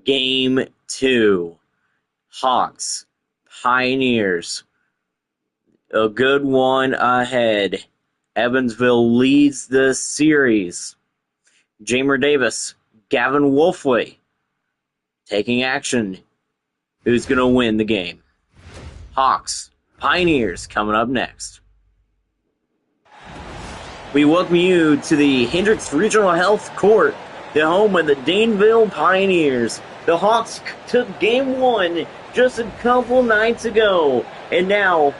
Game 2. Hawks, Pioneers. A good one ahead. Evansville leads the series. Jamer Davis, Gavin Wolfley taking action. Who's going to win the game? Hawks, Pioneers coming up next. We welcome you to the Hendricks Regional Health Court, the home of the Danville Pioneers. The Hawks took game 1 just a couple nights ago. And now,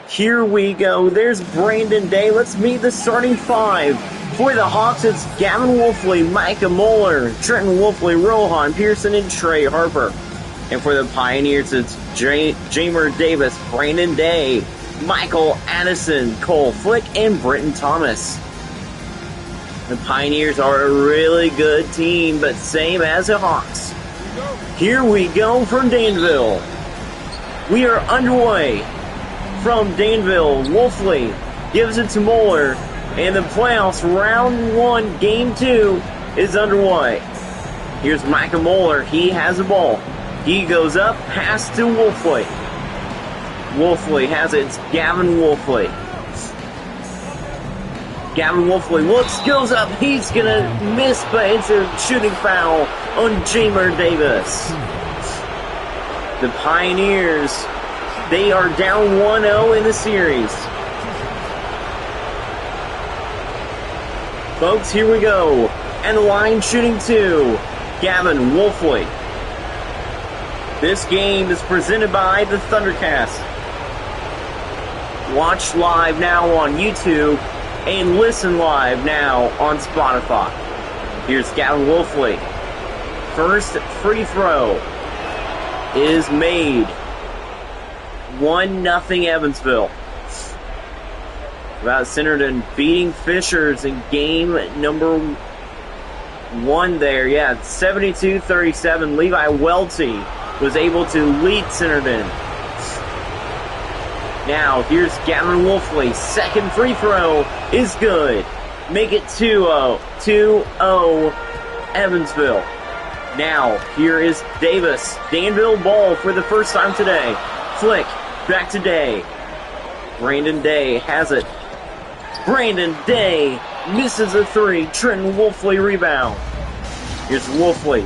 here we go. There's Brandon Day. Let's meet the starting 5. For the Hawks, it's Gavin Wolfley, Micah Moeller, Trenton Wolfley, Rohan Pearson, and Trey Harper. And for the Pioneers, it's Jamer Davis, Brandon Day, Michael Addison, Cole Flick, and Britton Thomas. The Pioneers are a really good team, but same as the Hawks. Here we go from Danville. We are underway from Danville. Wolfley gives it to Moeller, and the playoffs round 1, game 2 is underway. Here's Micah Moeller. He has the ball. He goes up, pass to Wolfley. Wolfley has it. It's Gavin Wolfley. Gavin Wolfley looks, goes up. He's going to miss, but it's a shooting foul on Jamer Davis. The Pioneers, they are down 1-0 in the series. Folks, here we go. And the line shooting 2, Gavin Wolfley. This game is presented by the Thundercast. Watch live now on YouTube and listen live now on Spotify. Here's Gavin Wolfley. First free throw is made. 1-0 Evansville. About Centerton beating Fishers in game number 1 there. Yeah, 72-37. Levi Welty was able to lead Centerton. Now, here's Gavin Wolfley. Second free throw is good. Make it 2-0. 2-0 Evansville. Now, here is Davis. Danville ball for the first time today. Flick, back to Day. Brandon Day has it. Brandon Day misses a 3. Trenton Wolfley rebound. Here's Wolfley.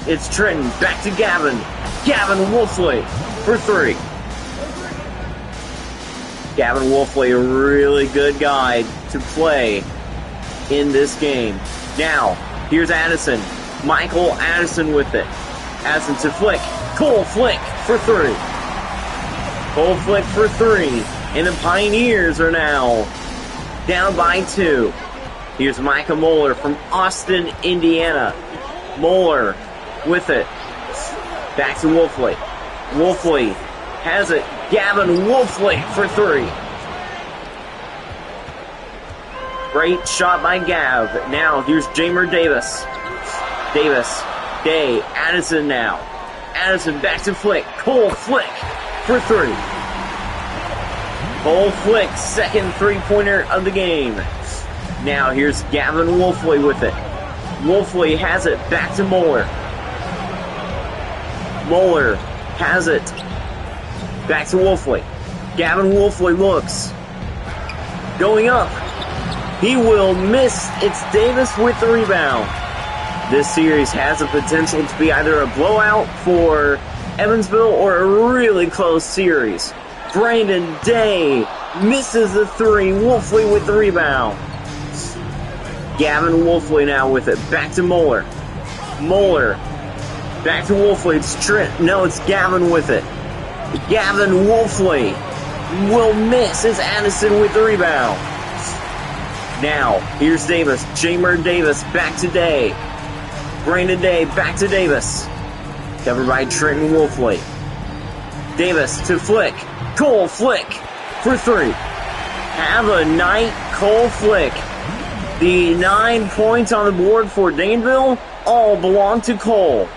It's Trenton. Back to Gavin. Gavin Wolfley for 3. Gavin Wolfley, a really good guy to play in this game. Now, here's Addison. Michael Addison with it. Addison to Flick. Cole Flick for 3. Cole Flick for 3. And the Pioneers are now down by 2. Here's Micah Moeller from Austin, Indiana. Moeller with it. Back to Wolfley. Wolfley has it. Gavin Wolfley for 3. Great shot by Gav. Now here's Jamer Davis. Davis. Day. Addison now. Addison back to Flick. Cole Flick for 3. Cole Flick, second three-pointer of the game. Now here's Gavin Wolfley with it. Wolfley has it. Back to Moeller. Moeller has it. Back to Wolfley. Gavin Wolfley looks. Going up. He will miss. It's Davis with the rebound. This series has the potential to be either a blowout for Evansville or a really close series. Brandon Day misses the 3. Wolfley with the rebound. Gavin Wolfley now with it. Back to Moeller. Moeller. Back to Wolfley. It's Trent. No, it's Gavin with it. Gavin Wolfley will miss. It's Addison with the rebound. Now, here's Davis. Jamer Davis back to Day. Brandon Day back to Davis. Covered by Trenton Wolfley. Davis to Flick. Cole Flick for 3. Have a night, Cole Flick. The 9 points on the board for Danville all belong to Cole.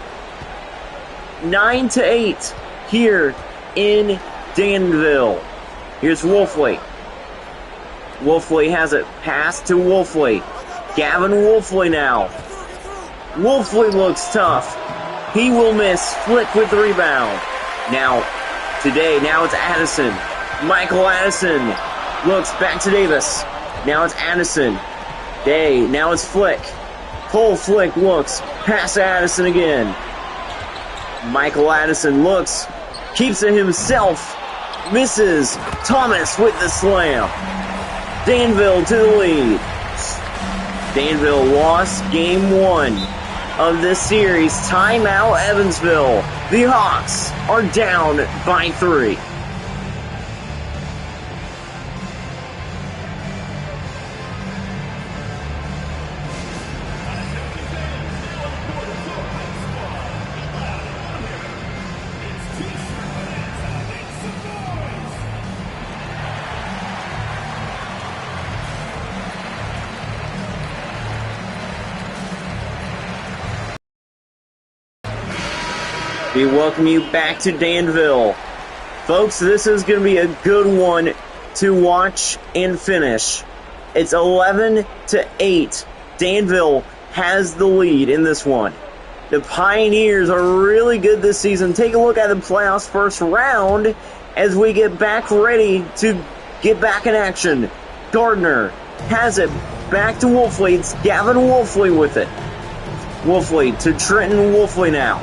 9-8 here in Danville. Here's Wolfley. Wolfley has it. Pass to Wolfley. Gavin Wolfley now. Wolfley looks tough. He will miss. Flick with the rebound. Now it's Addison. Michael Addison looks back to Davis. Now it's Addison. Now it's Flick. Cole Flick looks. Pass to Addison again. Michael Addison looks. Keeps it himself. Misses. Thomas with the slam. Danville to the lead. Danville lost game 1 of this series. Timeout, Evansville. The Hawks are down by 3. We welcome you back to Danville. Folks, this is going to be a good one to watch and finish. It's 11-8. Danville has the lead in this one. The Pioneers are really good this season. Take a look at the playoffs first round as we get back ready to get back in action. Gardner has it back to Wolfley. It's Gavin Wolfley with it. Wolfley to Trenton Wolfley now.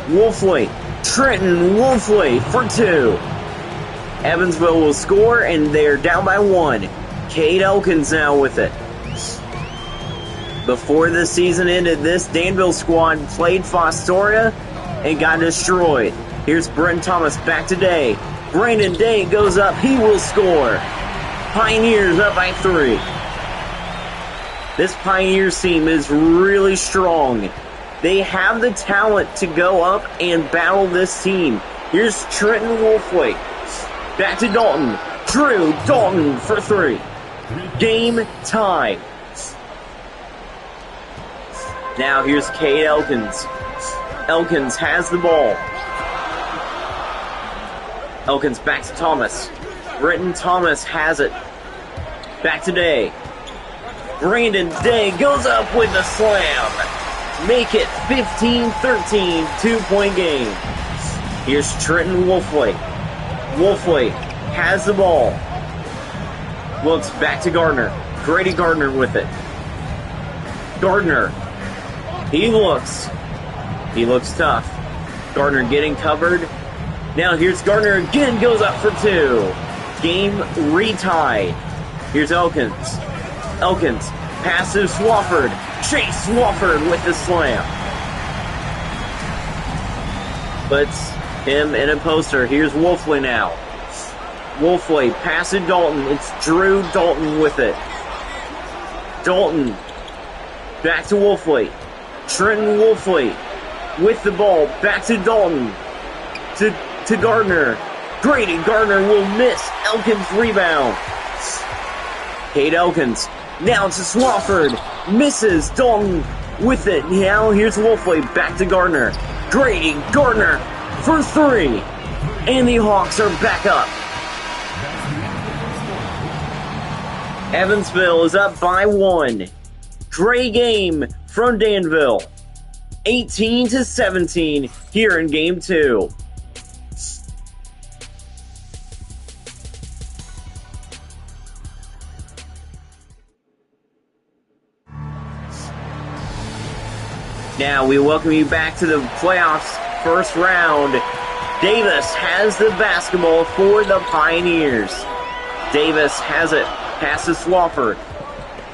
Wolfley, Trenton Wolfley for 2. Evansville will score, and they're down by 1. Cade Elkins now with it. Before the season ended, this Danville squad played Fostoria and got destroyed. Here's Brent Thomas back to Day. Brandon Day goes up. He will score. Pioneers up by 3. This Pioneers team is really strong. They have the talent to go up and battle this team. Here's Trenton Wolfley. Back to Dalton. Drew Dalton for 3. Game tie. Now here's Cade Elkins. Elkins has the ball. Elkins back to Thomas. Brenton Thomas has it. Back to Day. Brandon Day goes up with the slam. Make it 15-13, 2-point game. Here's Trenton Wolfley. Wolfley has the ball. Looks back to Gardner. Grady Gardner with it. Gardner. He looks tough. Gardner getting covered. Now here's Gardner again, goes up for 2. Game retied. Here's Elkins. Elkins. Pass to Swafford. Chase Swafford with the slam. Puts him in a poster. Here's Wolfley now. Wolfley, pass to Dalton. It's Drew Dalton with it. Dalton. Back to Wolfley. Trenton Wolfley with the ball. Back to Dalton. To Gardner. Grady Gardner will miss. Elkins rebound. Cade Elkins. Now to Swafford. Misses. Dalton with it. Now here's Wolfley. Back to Gardner. Grady Gardner for 3. And the Hawks are back up. Evansville is up by 1. Great game from Danville. 18-17 here in Game 2. Now we welcome you back to the playoffs first round. Davis has the basketball for the Pioneers. Davis has it. Pass to Swafford.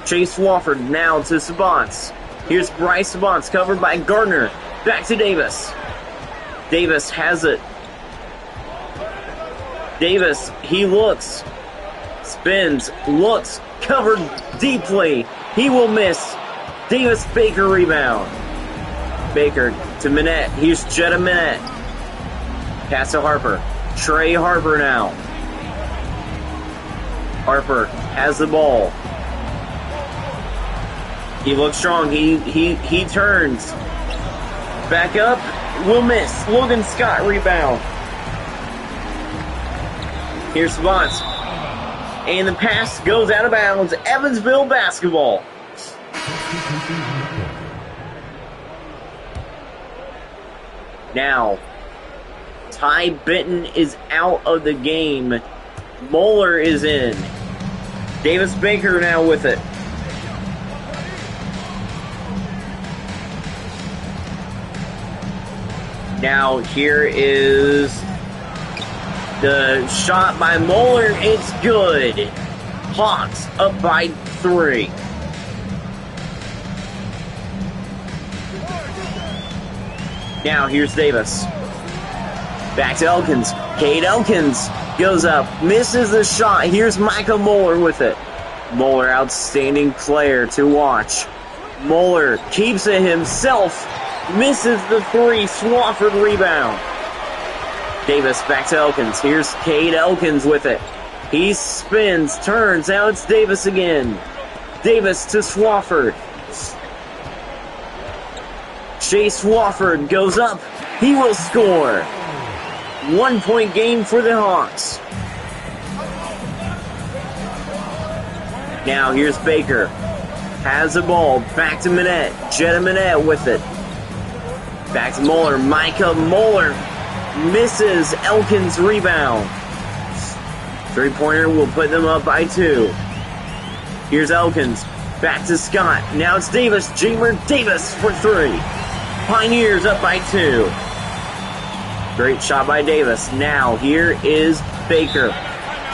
Chase Swafford now to Sabance. Here's Bryce Sabance covered by Gardner. Back to Davis. Davis has it. Davis, he looks. Spins, looks, covered deeply. He will miss. Davis Baker rebound. Baker to Minette. Here's Jetta Minette. Pass to Harper. Trey Harper now. Harper has the ball. He looks strong. He turns. Back up. Will miss. Logan Scott rebound. Here's Savant. And the pass goes out of bounds. Evansville basketball. Now, Ty Benton is out of the game. Moeller is in. Davis Baker now with it. Now here is the shot by Moeller. It's good. Hawks up by 3. Now here's Davis. Back to Elkins. Cade Elkins goes up, misses the shot. Here's Micah Moeller with it. Moeller, outstanding player to watch. Moeller keeps it himself, misses the 3. Swafford rebound. Davis back to Elkins. Here's Cade Elkins with it. He spins, turns. Now it's Davis again. Davis to Swafford. Chase Swafford goes up. He will score. 1-point game for the Hawks. Now here's Baker. Has the ball. Back to Minette. Jetta Minette with it. Back to Moeller. Micah Moeller misses Elkins' rebound. 3-pointer will put them up by 2. Here's Elkins. Back to Scott. Now it's Davis. Jamer Davis for 3. Pioneers up by 2. Great shot by Davis. Now here is Baker.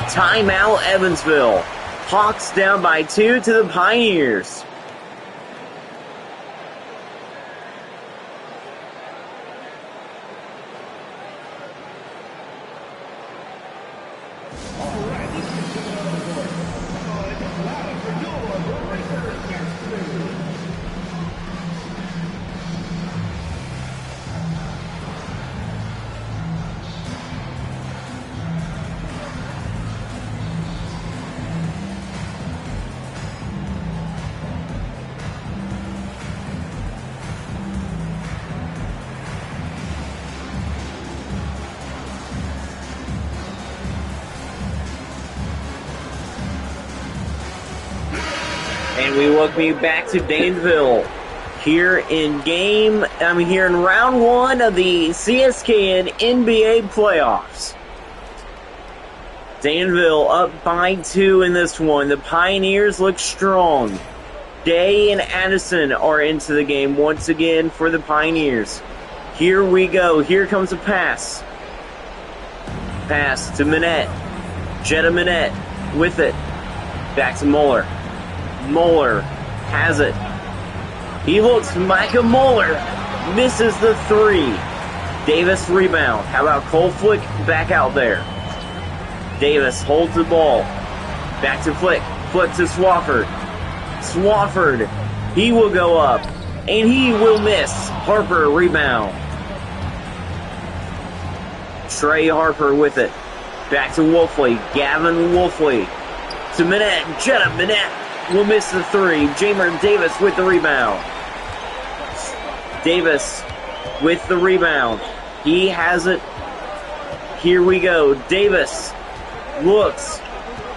Timeout Evansville. Hawks down by 2 to the Pioneers. And we welcome you back to Danville. Here in round 1 of the CSKN NBA playoffs. Danville up by 2 in this one. The Pioneers look strong. Day and Addison are into the game once again for the Pioneers. Here we go. Here comes a pass. Pass to Minette. Jetta Minette with it. Back to Moeller. Moeller has it. He looks. Micah Moeller misses the 3. Davis rebound. How about Cole Flick back out there? Davis holds the ball. Back to Flick. Flick to Swafford. Swafford. He will go up. And he will miss. Harper rebound. Trey Harper with it. Back to Wolfley. Gavin Wolfley. To Minette. Jetta Minette will miss the 3. Jamer Davis with the rebound. Davis with the rebound. He has it. Here we go. Davis looks.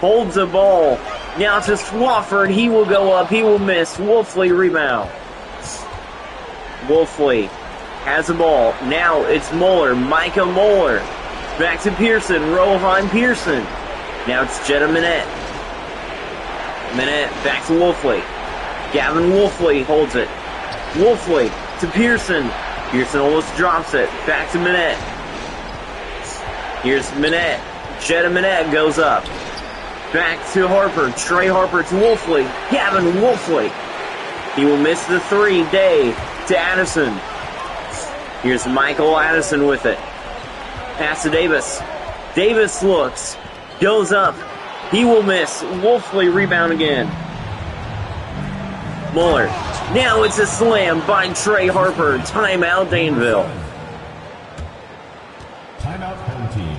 Holds the ball. Now to Swafford. He will go up. He will miss. Wolfley rebound. Wolfley has the ball. Now it's Moeller. Micah Moeller. Back to Pearson. Rohan Pearson. Now it's Jetta Minette. Minette back to Wolfley. Gavin Wolfley holds it. Wolfley to Pearson. Pearson almost drops it. Back to Minette. Here's Minette. Jetta Minette goes up. Back to Harper. Trey Harper to Wolfley. Gavin Wolfley. He will miss the 3. Day to Addison. Here's Michael Addison with it. Pass to Davis. Davis looks. Goes up. He will miss. Wolfley rebound again. Moeller. Now it's a slam by Trey Harper. Timeout Danville. Timeout home team.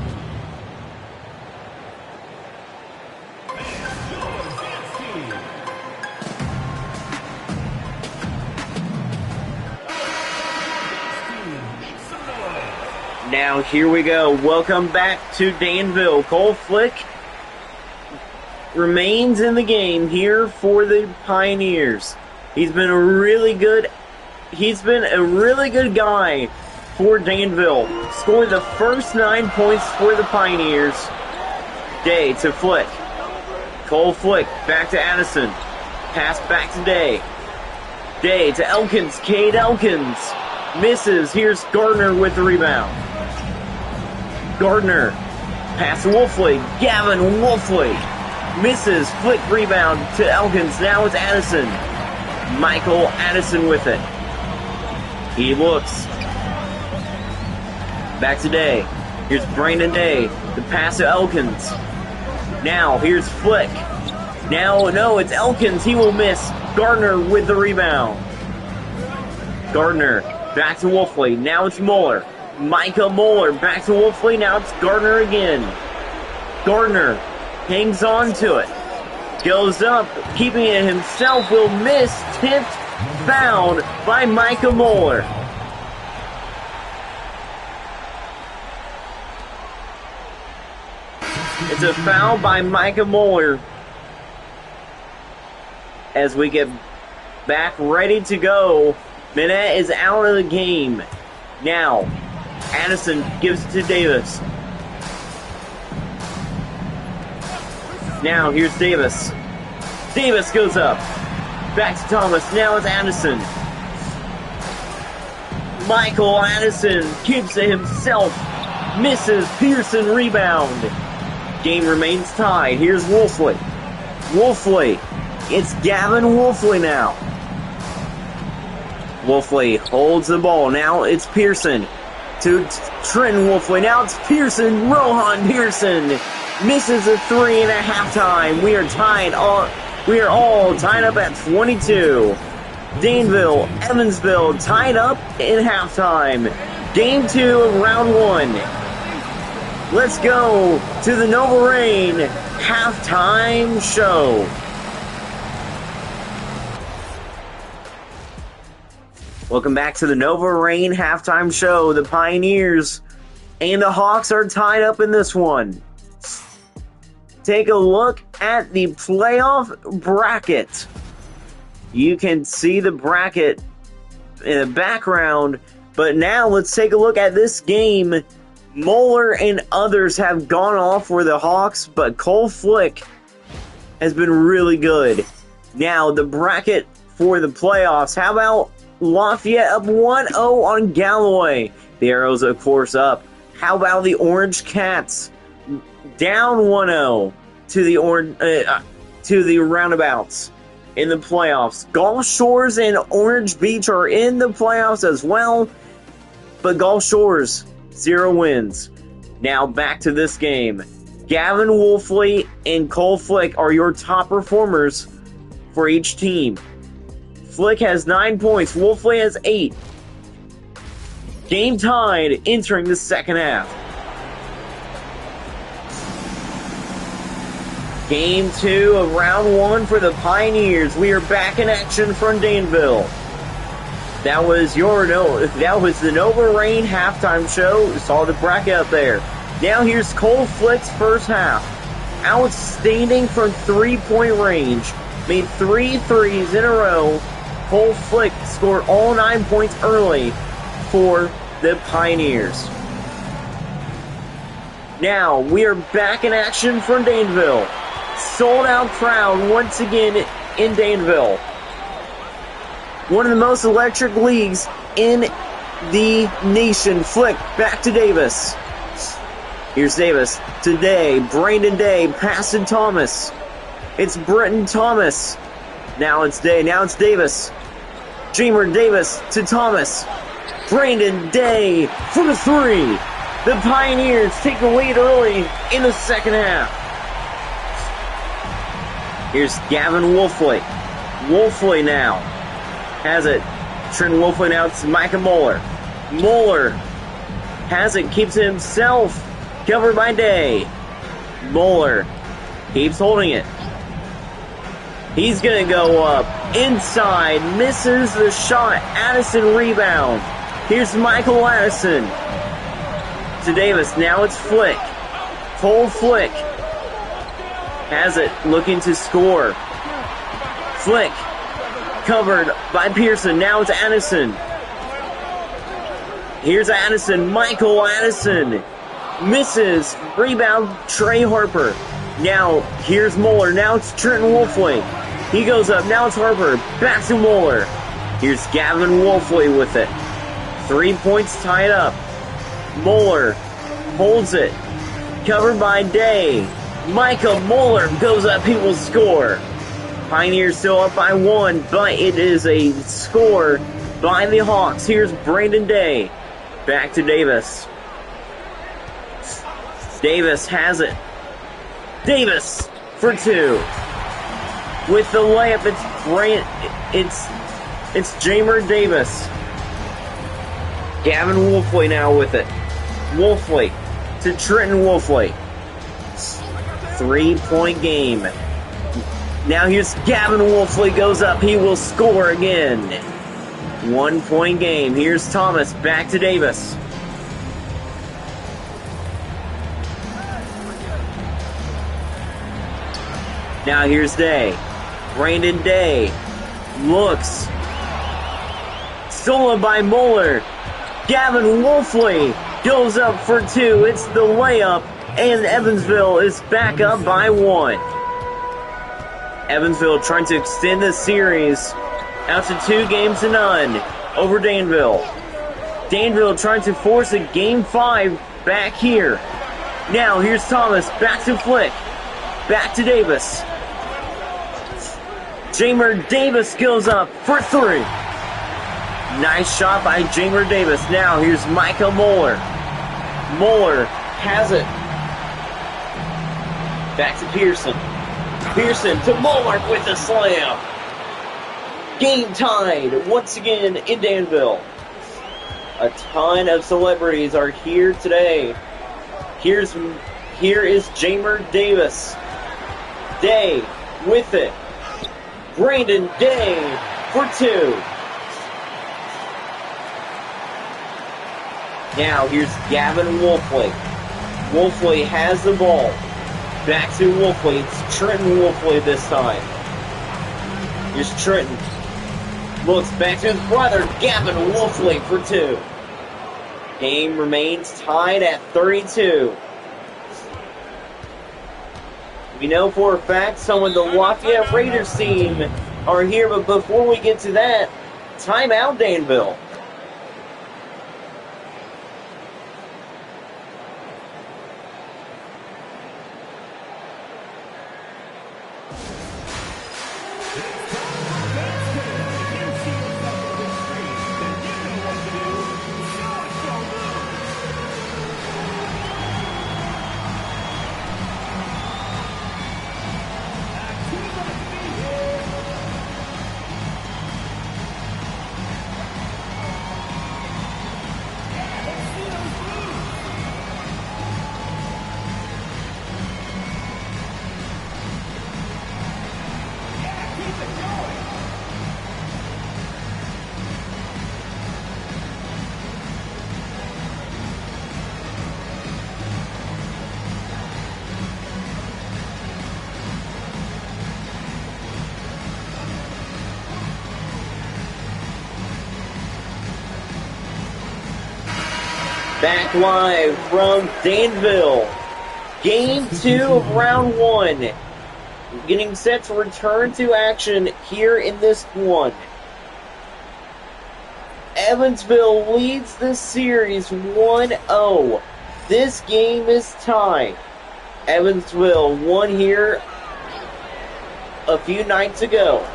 Now here we go. Welcome back to Danville. Cole Flick remains in the game here for the Pioneers. He's been a really good guy for Danville. Scored the first 9 points for the Pioneers. Day to Flick. Cole Flick back to Addison. Pass back to Day. Day to Elkins. Cade Elkins. Misses. Here's Gardner with the rebound. Gardner. Pass to Wolfley. Gavin Wolfley. Misses. Flick rebound to Elkins. Now it's Addison. Michael Addison with it. He looks. Back to Day. Here's Brandon Day. The pass to Elkins. Now, here's Flick. Now, no, it's Elkins. He will miss. Gardner with the rebound. Gardner. Back to Wolfley. Now it's Muller. Micah Muller. Back to Wolfley. Now it's Gardner again. Gardner hangs on to it. Goes up. Keeping it himself. Will miss. Tipped. Fouled by Micah Muller. It's a foul by Micah Muller. As we get back ready to go, Minette is out of the game. Now, Addison gives it to Davis. Now, here's Davis. Davis goes up. Back to Thomas. Now it's Addison. Michael Addison keeps it himself. Misses. Pearson rebound. Game remains tied. Here's Wolfley. Wolfley. It's Gavin Wolfley now. Wolfley holds the ball. Now it's Pearson to Trenton Wolfley. Now it's Pearson. Rohan Pearson misses a three in at halftime. We are all tied up at 22. Danville, Evansville tied up in halftime. Game 2 of round 1. Let's go to the Nova Rain halftime show. Welcome back to the Nova Rain halftime show. The Pioneers and the Hawks are tied up in this one. Take a look at the playoff bracket. You can see the bracket in the background, but now let's take a look at this game. Muller and others have gone off for the Hawks, but Cole Flick has been really good. Now, the bracket for the playoffs. How about Lafayette up 1-0 on Galloway? The arrows, of course, up. How about the Orange Cats down 1-0 to the Roundabouts in the playoffs? Gulf Shores and Orange Beach are in the playoffs as well, but Gulf Shores 0 wins. Now back to this game. Gavin Wolfley and Cole Flick are your top performers for each team. Flick has 9 points. Wolfley has 8. Game tied entering the second half. Game 2 of round 1 for the Pioneers. We are back in action from Danville. That was the Nova Rain halftime show. You saw the bracket up there. Now here's Cole Flick's first half. Outstanding from three-point range. Made 3 threes in a row. Cole Flick scored all 9 points early for the Pioneers. Now we are back in action from Danville. Sold out crowd once again in Danville. One of the most electric leagues in the nation. Flick back to Davis. Here's Davis to Day. Brandon Day. Pass to Thomas. It's Brenton Thomas. Now it's Day. Now it's Davis. Jamer Davis to Thomas. Brandon Day for the three. The Pioneers take the lead early in the second half. Here's Gavin Wolfley. Wolfley now has it. Trent Wolfley now to Micah Muller. Muller has it, keeps it himself. Covered by Day. Muller keeps holding it. He's going to go up. Inside. Misses the shot. Addison rebound. Here's Michael Addison. To Davis. Now it's Flick. Cole Flick has it. Looking to score. Flick. Covered by Pearson. Now it's Addison. Here's Addison. Michael Addison misses. Rebound, Trey Harper. Now, here's Moeller. Now it's Trenton Wolfley. He goes up. Now it's Harper. Back to Moeller. Here's Gavin Wolfley with it. 3 points tied up. Moeller holds it. Covered by Day. Micah Moeller goes up. He will score. Pioneers still up by 1, but it is a score by the Hawks. Here's Brandon Day. Back to Davis. Davis has it. Davis for 2. With the layup, it's Jamer Davis. Gavin Wolfley now with it. Wolfley to Trenton Wolfley. 3-point game. Now here's Gavin Wolfley goes up. He will score again. 1-point game. Here's Thomas back to Davis. Now here's Day. Brandon Day looks. Stolen by Moeller. Gavin Wolfley goes up for 2. It's the layup, and Evansville is back up by 1. Evansville trying to extend the series out to 2-0 over Danville. Danville trying to force a Game 5 back here. Now here's Thomas, back to Flick, back to Davis. Jamer Davis goes up for 3. Nice shot by Jamer Davis. Now here's Micah Moeller. Moeller has it. Back to Pearson. Pearson to Moeller with a slam. Game tied once again in Danville. A ton of celebrities are here today. Here is Jamer Davis. Day with it. Brandon Day for 2. Now here's Gavin Wolfley. Wolfley has the ball. Back to Wolfley. It's Trenton Wolfley this time. Here's Trenton. Looks back to his brother, Gavin Wolfley for 2. Game remains tied at 32. We know for a fact some of the Lafayette Raiders team are here, but before we get to that, timeout Danville. Back live from Danville. Game 2 of round 1. Getting set to return to action here in this one. Evansville leads the series 1-0. This game is tied. Evansville won here a few nights ago.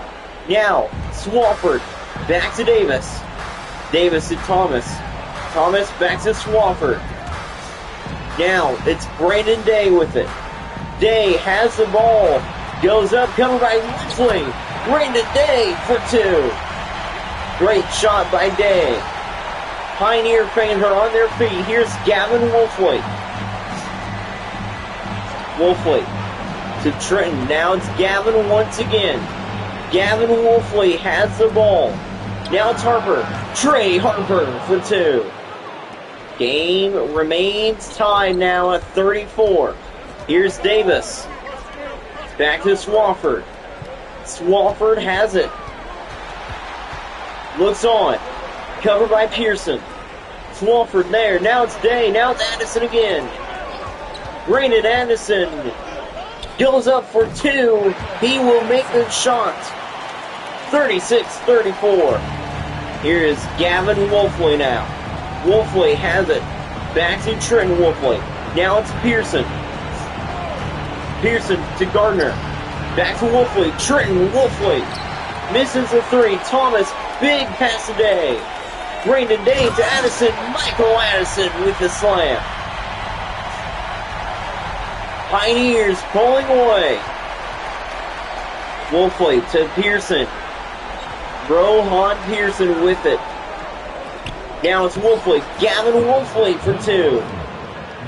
Now, Swafford back to Davis. Davis to Thomas. Thomas back to Swafford. Now it's Brandon Day with it. Day has the ball. Goes up, covered by Wolfley. Brandon Day for 2. Great shot by Day. Pioneer fans are on their feet. Here's Gavin Wolfley. Wolfley to Trenton. Now it's Gavin once again. Gavin Wolfley has the ball. Now it's Harper. Trey Harper for 2. Game remains tied now at 34. Here's Davis. Back to Swafford. Swafford has it. Looks on. Covered by Pearson. Swafford there. Now it's Day. Now it's Addison again. Brandon Addison goes up for two. He will make the shot. 36-34. Here is Gavin Wolfley now. Wolfley has it. Back to Trenton Wolfley. Now it's Pearson. Pearson to Gardner. Back to Wolfley. Trenton Wolfley. Misses the three. Thomas, big pass today. Brandon Day to Addison. Michael Addison with the slam. Pioneers pulling away. Wolfley to Pearson. Rohan Pearson with it. Now it's Wolfley. Gavin Wolfley for two.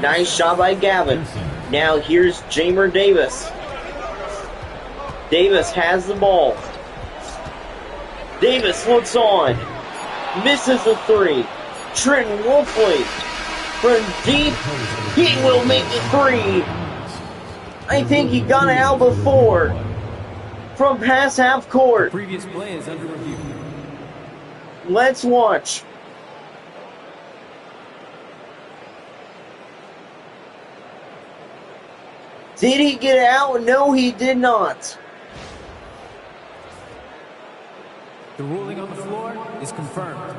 Nice shot by Gavin. Now here's Jamer Davis. Davis has the ball. Davis looks on. Misses the three. Trenton Wolfley from deep. He will make the three. I think he got it out before. From past half court. Previous play is under review. Let's watch. Did he get it out? No, he did not. The ruling on the floor is confirmed.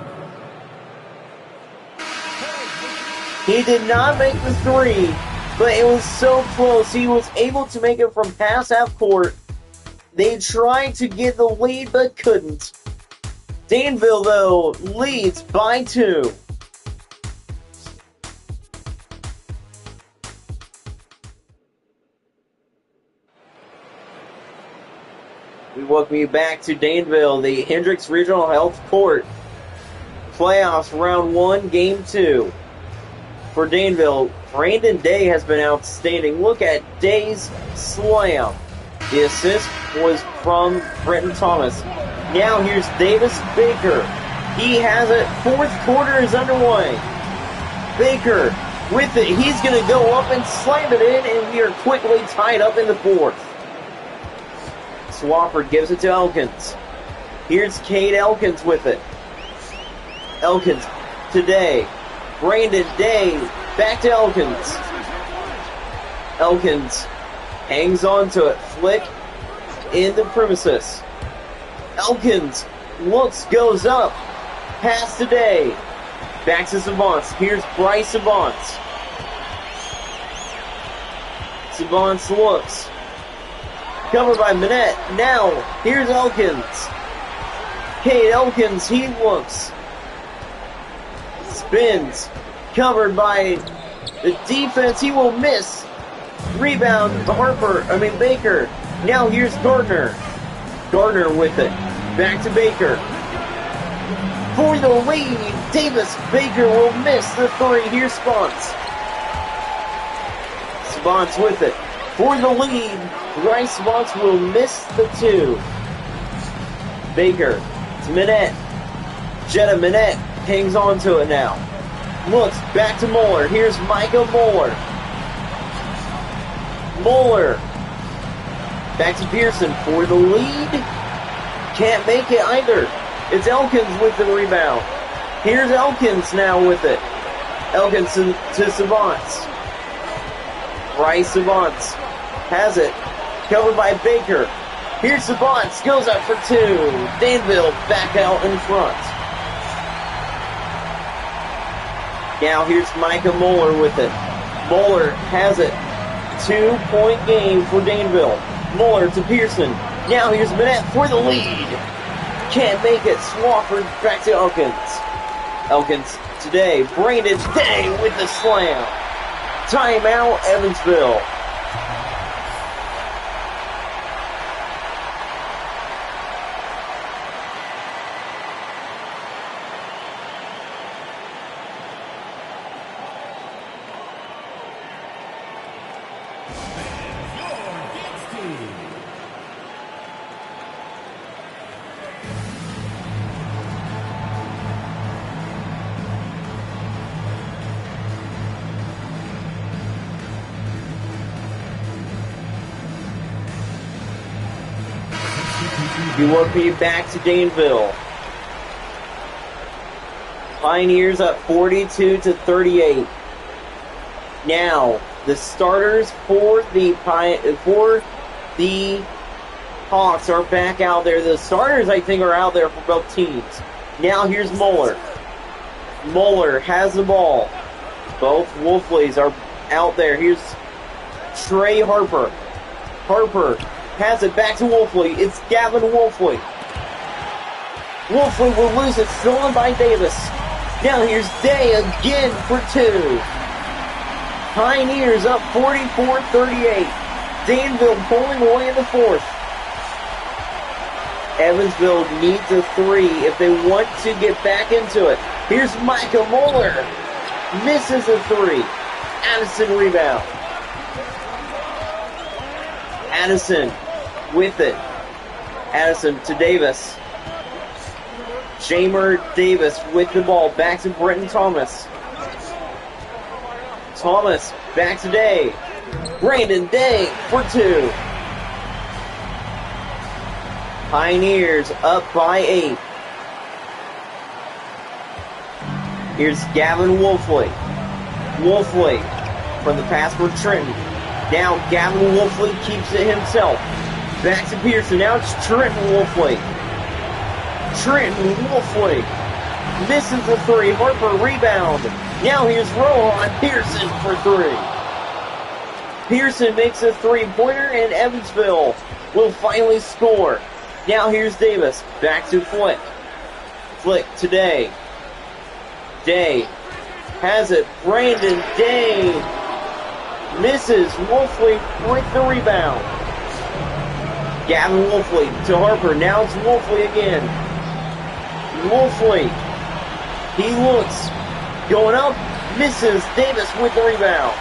He did not make the three, but it was so close. He was able to make it from past half court. They tried to get the lead, but couldn't. Danville, though, leads by two. We welcome you back to Danville, the Hendricks Regional Health Court. Playoffs round one, game two. For Danville, Brandon Day has been outstanding. Look at Day's slam. The assist was from Brenton Thomas. Now here's Davis Baker. He has it. Fourth quarter is underway. Baker with it. He's going to go up and slam it in, and we are quickly tied up in the fourth. Swafford gives it to Elkins. Here's Cade Elkins with it. Elkins to Day. Brandon Day back to Elkins. Elkins hangs on to it. Flick in the premises. Elkins looks, goes up. Pass to Day. Back to Savants. Here's Bryce Savants. Savants looks. Covered by Minette. Now, here's Elkins. Cade Elkins, he looks. Spins. Covered by the defense. He will miss. Rebound, Baker. Now here's Gardner. Gardner with it. Back to Baker. For the lead, Davis Baker will miss the three. Here's Spons. Spons with it. For the lead, Bryce Spons will miss the two. Baker to Minette. Jetta Minette hangs on to it now. Looks back to Moeller. Here's Micah Moeller. Moeller. Back to Pearson for the lead. Can't make it either. It's Elkins with the rebound. Here's Elkins now with it. Elkins to Savants. Bryce Savants has it. Covered by Baker. Here's Savants. Goes up for two. Danville back out in front. Now here's Micah Moeller with it. Moeller has it. 2-point game for Danville. Moeller to Pearson. Now here's Minette for the lead. Can't make it. Swafford back to Elkins. Elkins today. Brandon Day with the slam. Timeout, Evansville. We welcome you back to Danville. Pioneers up 42-38. Now, the starters for the Hawks are back out there. The starters, I think, are out there for both teams. Now here's Moeller. Moeller has the ball. Both Wolfleys are out there. Here's Trey Harper. Harper has it back to Wolfley. It's Gavin Wolfley. Wolfley will lose it. Stolen by Davis. Now here's Day again for 2. Pioneers up 44-38. Danville pulling away in the 4th. Evansville needs a 3 if they want to get back into it. Here's Micah Moeller. Misses a 3. Addison rebound. Addison with it. Addison to Davis. Jamer Davis with the ball. Back to Brenton Thomas. Thomas back to Day. Brandon Day for 2. Pioneers up by 8. Here's Gavin Wolfley. Wolfley from the pass for Trenton. Now Gavin Wolfley keeps it himself. Back to Pearson. Now it's Trenton Wolfley. Trenton Wolfley misses the 3. Harper rebound. Now here's Rohan Pearson for 3. Pearson makes a 3-pointer and Evansville will finally score. Now here's Davis. Back to Flick. Flick to Day. Day has it. Brandon Day misses. Wolfley with the rebound. Gavin Wolfley to Harper. Now it's Wolfley again. Wolfley. He looks. Going up. Misses. Davis with the rebound.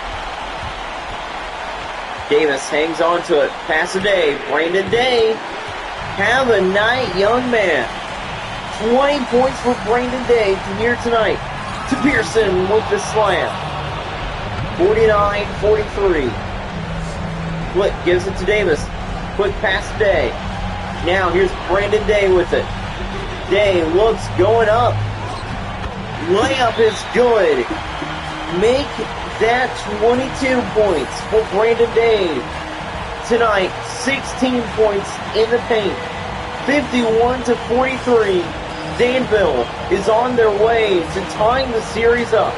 Davis hangs on to it. Pass a Day. Brandon Day. Have a night, young man. 20 points for Brandon Day here tonight. To Pearson with the slam. 49-43. Flick gives it to Davis. Quick pass to Day. Now here's Brandon Day with it. Day looks going up. Layup is good. Make that 22 points for Brandon Day. Tonight, 16 points in the paint. 51-43. Danville is on their way to tying the series up.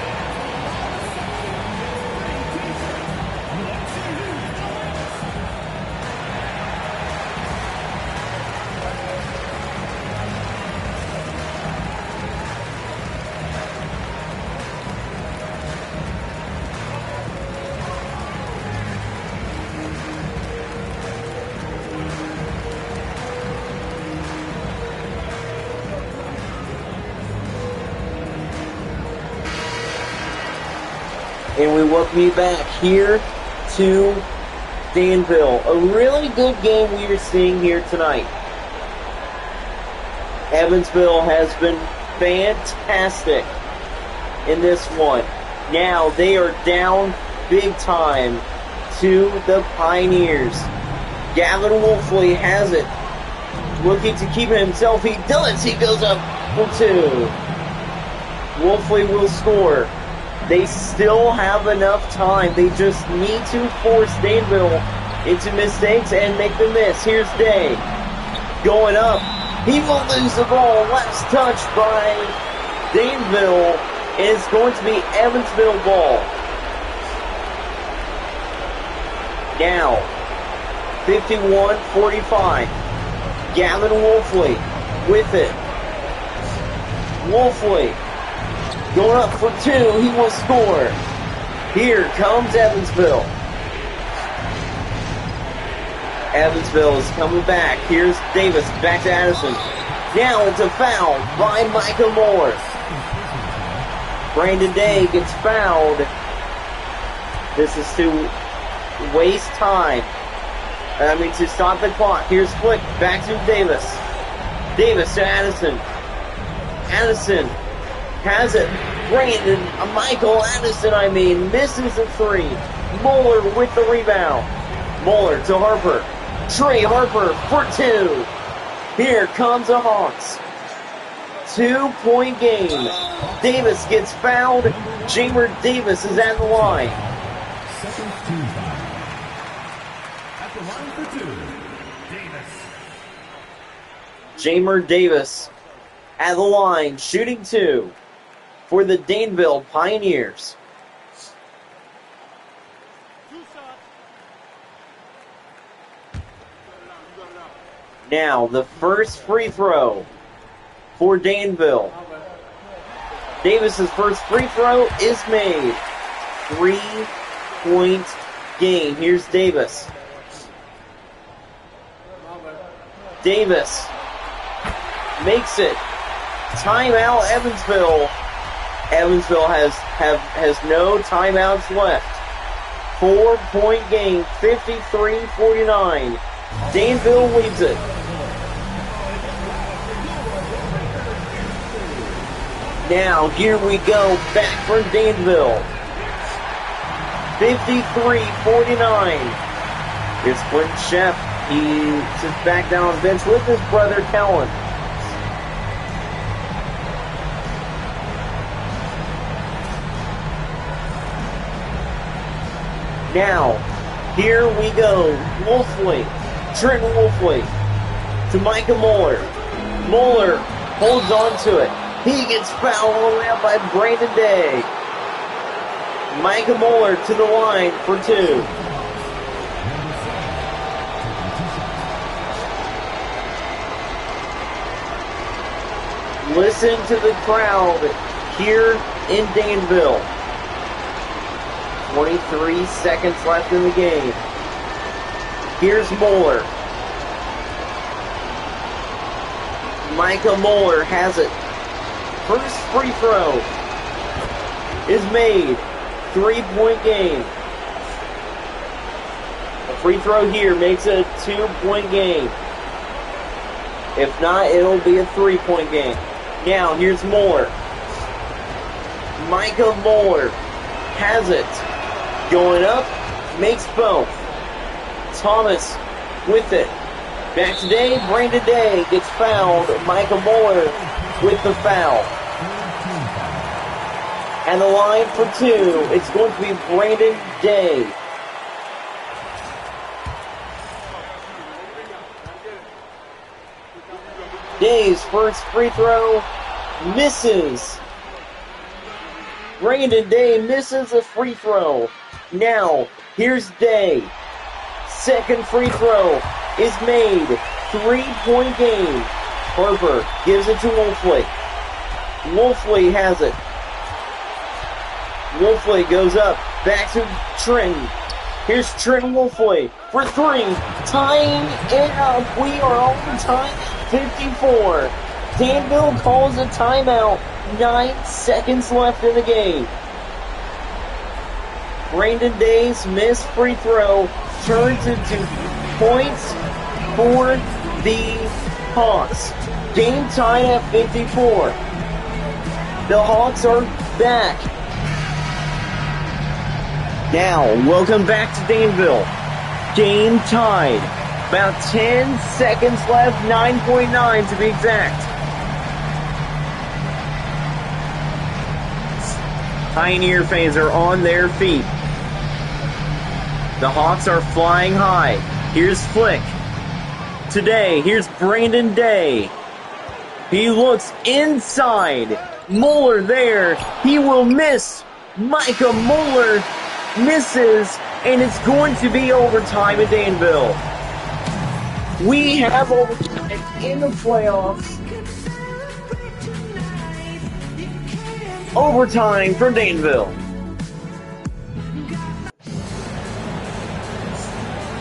And we welcome you back here to Danville. A really good game we are seeing here tonight. Evansville has been fantastic in this one. Now they are down big time to the Pioneers. Gavin Wolfley has it. Looking to keep it himself. He does. He goes up for 2. Wolfley will score. They still have enough time. They just need to force Danville into mistakes and make them miss. Here's Day. Going up. He will lose the ball. Last touch by Danville. And it's going to be Evansville ball. Now, 51-45. Gavin Wolfley with it. Wolfley. Going up for 2, he will score. Here comes Evansville. Evansville is coming back. Here's Davis, back to Addison. Now it's a foul by Micah Moore. Brandon Day gets fouled. This is to waste time. To stop the clock. Here's Flick, back to Davis. Davis to Addison. Addison has it. Michael Addison, misses a 3. Moeller with the rebound. Moeller to Harper. Trey Harper for 2. Here comes the Hawks. 2-point game. Davis gets fouled. Jamer Davis is at the line. Second team foul. At the line for two, Davis. Jamer Davis at the line, shooting 2 for the Danville Pioneers. Now, the first free throw for Danville. Davis's first free throw is made. 3-point game. Here's Davis. Davis makes it. Timeout, Evansville. Evansville has no timeouts left. 4-point game, 53-49. Danville leads it. Now, here we go, back for Danville. 53-49. It's Quentin Sheff. He sits back down on the bench with his brother, Kellen. Now, here we go. Wolfley, Trenton Wolfley to Micah Mueller. Mueller holds on to it. He gets fouled all the way out by Brandon Day. Micah Mueller to the line for 2. Listen to the crowd here in Danville. 23 seconds left in the game. Here's Mueller. Micah Mueller has it. First free throw is made. 3-point game. A free throw here makes it a 2-point game. If not, it'll be a 3-point game. Now, here's Mueller. Micah Mueller has it. Going up, makes both. Thomas with it. Back to Day. Brandon Day gets fouled. Micah Mueller with the foul. And the line for 2, it's going to be Brandon Day. Day's first free throw misses. Brandon Day misses a free throw. Now, here's Day. Second free throw is made. 3-point game. Harper gives it to Wolfley. Wolfley has it. Wolfley goes up. Back to Trenton. Here's Trenton Wolfley for 3. Tying it up. We are on time. 54. Danville calls a timeout. 9 seconds left in the game. Brandon Day's missed free throw turns into points for the Hawks. Game tied at 54. The Hawks are back. Now, welcome back to Danville. Game tied. About 10 seconds left, 9.9 to be exact. Pioneer fans are on their feet. The Hawks are flying high. Here's Flick. Today, here's Brandon Day. He looks inside. Mueller there. He will miss. Micah Mueller misses, and it's going to be overtime in Danville. We have overtime in the playoffs. Overtime for Danville.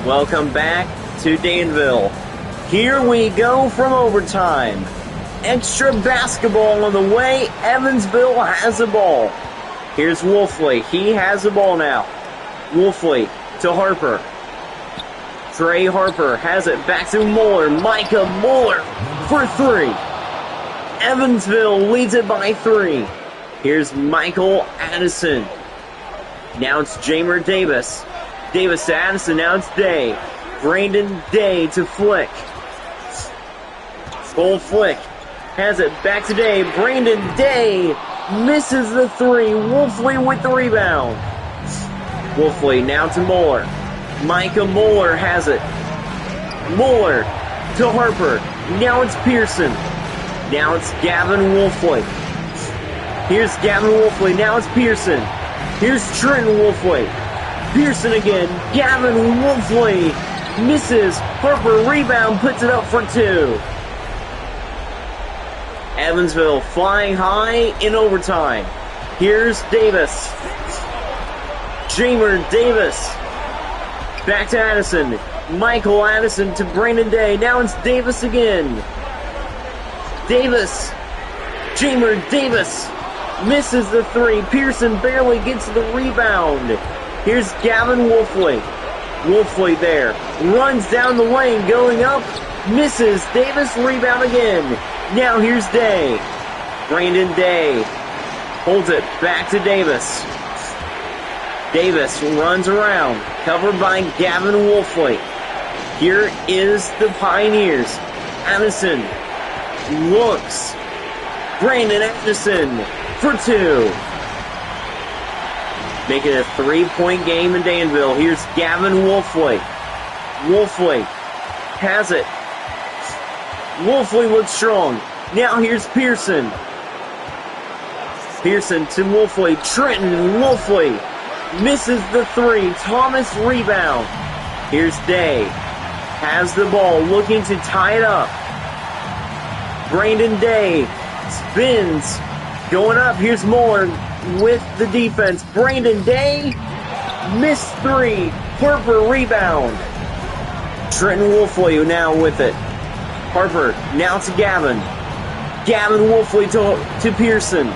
Welcome back to Danville. Here we go from overtime. Extra basketball on the way. Evansville has the ball. Here's Wolfley. He has the ball now. Wolfley to Harper. Trey Harper has it back to Mueller. Micah Mueller for 3. Evansville leads it by 3. Here's Michael Addison. Now it's Jamer Davis. Davis to Addison. Now it's Day. Brandon Day to Flick. Full Flick has it back to Day. Brandon Day misses the three. Wolfley with the rebound. Wolfley now to Moeller. Micah Moeller has it. Moeller to Harper. Now it's Pearson. Now it's Gavin Wolfley. Here's Gavin Wolfley. Now it's Pearson. Here's Trenton Wolfley. Pearson again. Gavin Wolfley misses. Harper rebound, puts it up for two. Evansville flying high in overtime. Here's Davis. Jamer Davis. Back to Addison. Michael Addison to Brandon Day. Now it's Davis again. Davis. Jamer Davis misses the three. Pearson barely gets the rebound. Here's Gavin Wolfley. Wolfley there. Runs down the lane, going up. Misses. Davis rebound again. Now here's Day. Brandon Day holds it back to Davis. Davis runs around, covered by Gavin Wolfley. Here is the Pioneers. Addison looks. Brandon Addison for two. Making a 3-point game in Danville. Here's Gavin Wolfley. Wolfley has it. Wolfley looks strong. Now here's Pearson. Pearson to Wolfley. Trenton Wolfley misses the three. Thomas rebound. Here's Day. Has the ball, looking to tie it up. Brandon Day spins. Going up. Here's Moore with the defense. Brandon Day missed three. Harper rebound. Trenton Wolfley now with it. Harper now to Gavin. Gavin Wolfley to Pearson.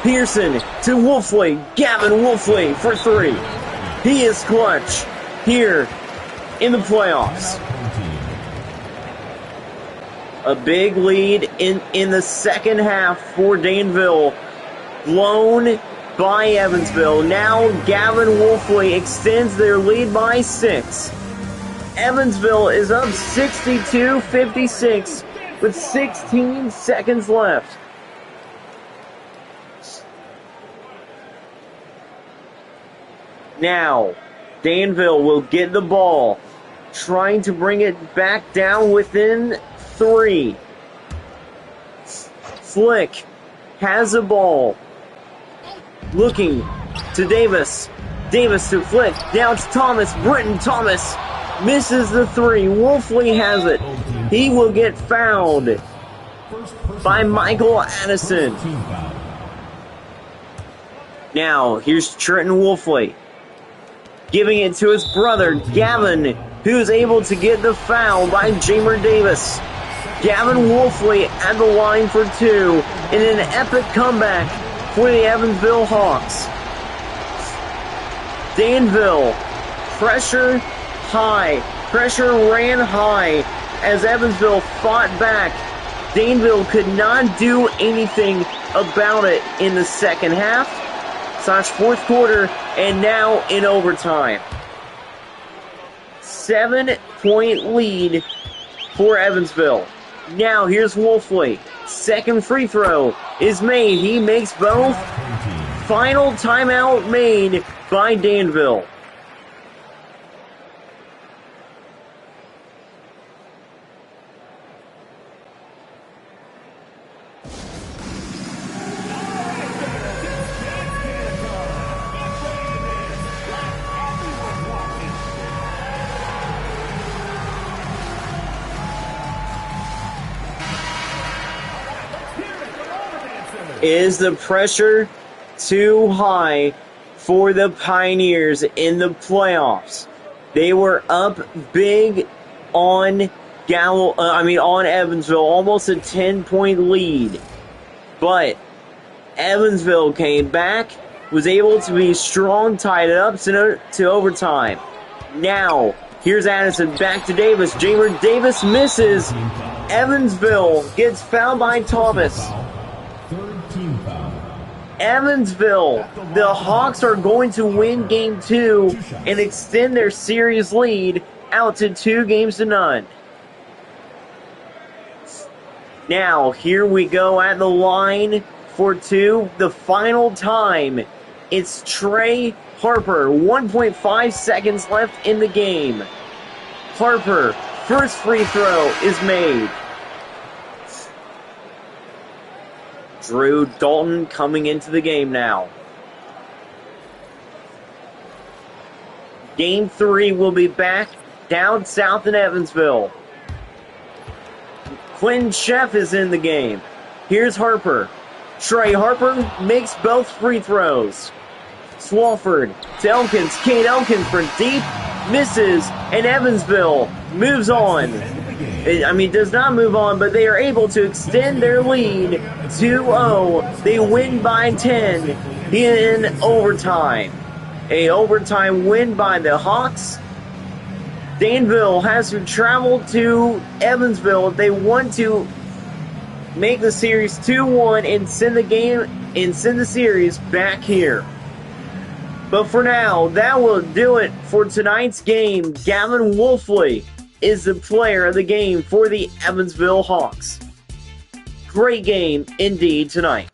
Pearson to Wolfley. Gavin Wolfley for three. He is clutch here in the playoffs. A big lead in the second half for Danville. Blown by Evansville. Now Gavin Wolfley extends their lead by 6. Evansville is up 62-56 with 16 seconds left. Now, Danville will get the ball, trying to bring it back down within 3. Flick has the ball. Looking to Davis. Davis to Flick. Now it's Thomas. Britton Thomas misses the three. Wolfley has it. He will get fouled by Michael Addison. Now, here's Trenton Wolfley giving it to his brother, Gavin, who's able to get the foul by Jamer Davis. Gavin Wolfley at the line for 2 in an epic comeback for the Evansville Hawks. Danville, pressure high. Pressure ran high as Evansville fought back. Danville could not do anything about it in the second half / fourth quarter, and now in overtime. 7-point lead for Evansville. Now here's Wolfley. Second free throw is made. He makes both. Final timeout made by Danville. Is the pressure too high for the Pioneers in the playoffs? They were up big on Evansville, almost a 10-point lead. But Evansville came back, was able to be strong, tied it up to overtime. Now, here's Addison back to Davis. Jamer Davis misses. Evansville gets fouled by Thomas. Evansville, the Hawks are going to win game 2 and extend their series lead out to 2-0. Now, here we go at the line for two. The final time. It's Trey Harper. 1.5 seconds left in the game. Harper, first free throw is made. Drew Dalton coming into the game now. Game 3 will be back down south in Evansville. Quinn Sheff is in the game. Here's Harper. Trey Harper makes both free throws. Swafford to Elkins. Kate Elkins for deep. Misses. And Evansville moves on. Does not move on, but they are able to extend their lead 2-0. They win by 10 in overtime. A overtime win by the Hawks. Danville has to travel to Evansville if they want to make the series 2-1 and send the series back here. But for now, that will do it for tonight's game. Gavin Wolfley is the player of the game for the Evansville Hawks. Great game indeed tonight.